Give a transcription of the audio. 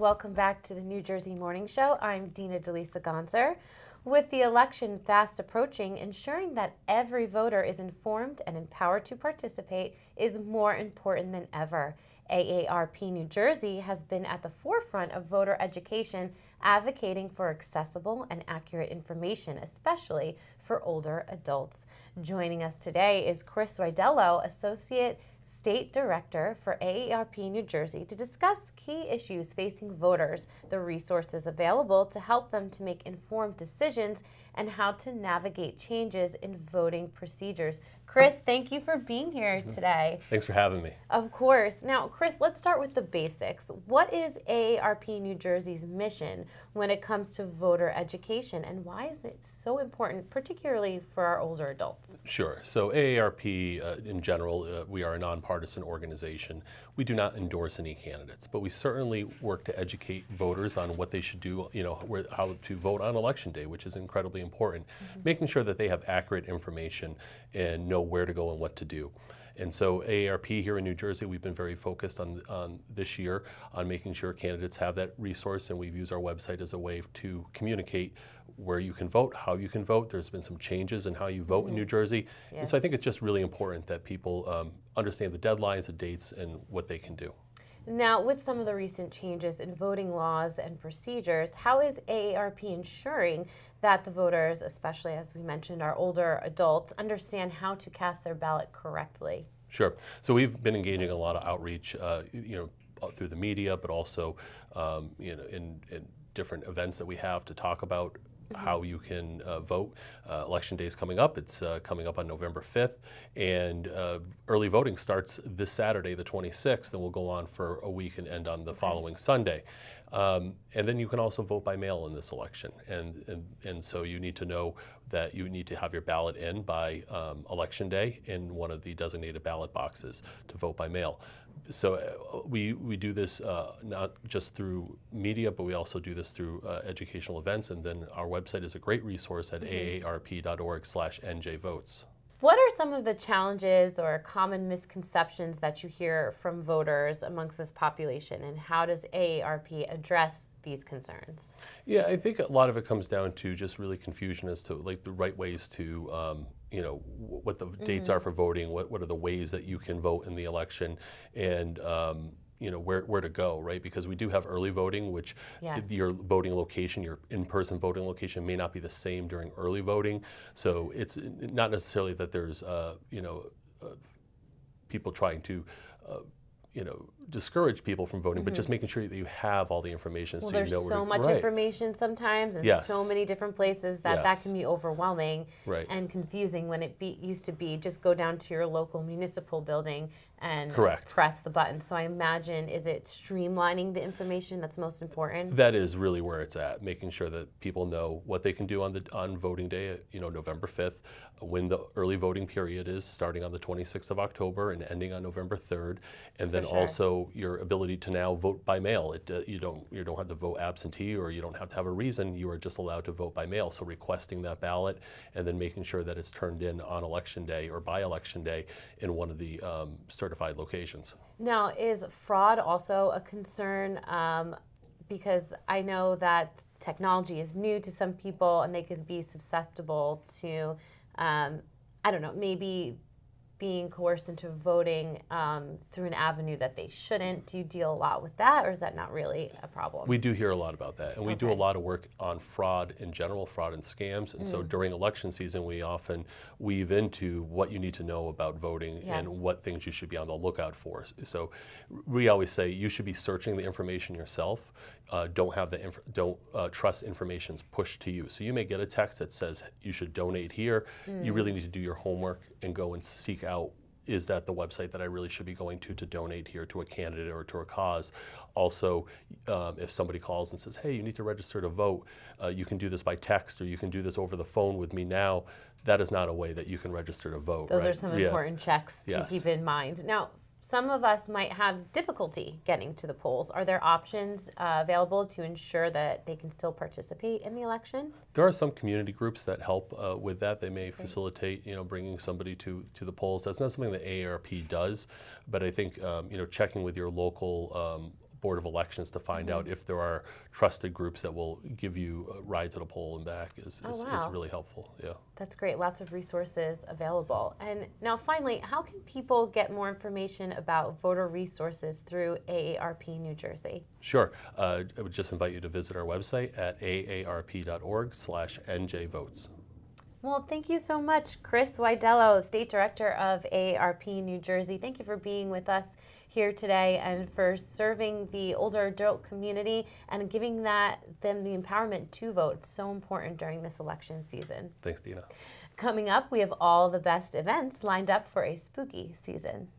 Welcome back to the New Jersey Morning Show. I'm Dina DeLisa Gonzer. With the election fast approaching, ensuring that every voter is informed and empowered to participate is more important than ever. AARP New Jersey has been at the forefront of voter education, advocating for accessible and accurate information, especially for older adults. Joining us today is Chris Widelo, Associate State Director for AARP New Jersey, to discuss key issues facing voters, the resources available to help them to make informed decisions, and how to navigate changes in voting procedures. Chris, thank you for being here today. Thanks for having me. Of course. Now, Chris, let's start with the basics. What is AARP New Jersey's mission when it comes to voter education, and why is it so important, particularly for our older adults? Sure. So AARP, in general, we are a nonpartisan organization. We do not endorse any candidates, but we certainly work to educate voters on what they should do, how to vote on Election Day, which is incredibly important, making sure that they have accurate information and know where to go and what to do. And so AARP here in New Jersey, we've been very focused on this year on making sure candidates have that resource, and we've used our website as a way to communicate where you can vote, how you can vote. There's been some changes in how you vote in New Jersey. Yes. And so I think it's just really important that people understand the deadlines, the dates, and what they can do. Now, with some of the recent changes in voting laws and procedures, how is AARP ensuring that the voters, especially as we mentioned, our older adults, understand how to cast their ballot correctly? Sure. So we've been engaging a lot of outreach, through the media, but also, in different events that we have to talk about how you can vote. Election Day is coming up. It's coming up on November 5th, and early voting starts this Saturday, the 26th, and will go on for a week and end on the following Sunday. And then you can also vote by mail in this election, and so you need to know that you need to have your ballot in by Election Day in one of the designated ballot boxes to vote by mail. So we do this not just through media, but we also do this through educational events, and then our website is a great resource at aarp.org/NJ votes. What are some of the challenges or common misconceptions that you hear from voters amongst this population, and how does AARP address these concerns? Yeah, I think a lot of it comes down to just really confusion as to the right ways to what the dates are for voting, what are the ways that you can vote in the election, and where to go, right? Because we do have early voting, which your voting location, your in-person voting location may not be the same during early voting. So it's not necessarily that there's people trying to discourage people from voting, but just making sure that you have all the information. Well, so you know there's so much information sometimes, and so many different places that can be overwhelming and confusing when it used to be just go down to your local municipal building and press the button. So I imagine, is it streamlining the information that's most important? That is really where it's at, making sure that people know what they can do on voting day, November 5th, when the early voting period is starting on the 26th of October and ending on November 3rd, and then also your ability to now vote by mail. You don't have to vote absentee, or you don't have to have a reason. You are just allowed to vote by mail. So requesting that ballot and then making sure that it's turned in on Election Day or by Election Day in one of the certified locations. Now, is fraud also a concern? Because I know that technology is new to some people, and they could be susceptible to, maybe being coerced into voting through an avenue that they shouldn't. Do you deal a lot with that, or is that not really a problem? We do hear a lot about that, and we do a lot of work on fraud in general, fraud and scams, and so during election season we often weave into what you need to know about voting and what things you should be on the lookout for. So we always say you should be searching the information yourself. Don't trust information's pushed to you. So you may get a text that says you should donate here. You really need to do your homework and go and seek out, is that the website that I really should be going to donate here to a candidate or to a cause? Also, if somebody calls and says, hey, you need to register to vote, you can do this by text, or you can do this over the phone with me now. That is not a way that you can register to vote. Those are some important checks to keep in mind. Now, some of us might have difficulty getting to the polls. Are there options available to ensure that they can still participate in the election? There are some community groups that help with that. They may facilitate, bringing somebody to the polls. That's not something that AARP does, but I think, checking with your local Board of Elections to find out if there are trusted groups that will give you a ride to the poll and back is really helpful. Yeah. That's great. Lots of resources available. And now finally, how can people get more information about voter resources through AARP New Jersey? Sure. I would just invite you to visit our website at aarp.org/njvotes. Well, thank you so much, Chris Widelo, State Director of AARP New Jersey. Thank you for being with us here today and for serving the older adult community and giving them the empowerment to vote. It's so important during this election season. Thanks, Dina. Coming up, we have all the best events lined up for a spooky season.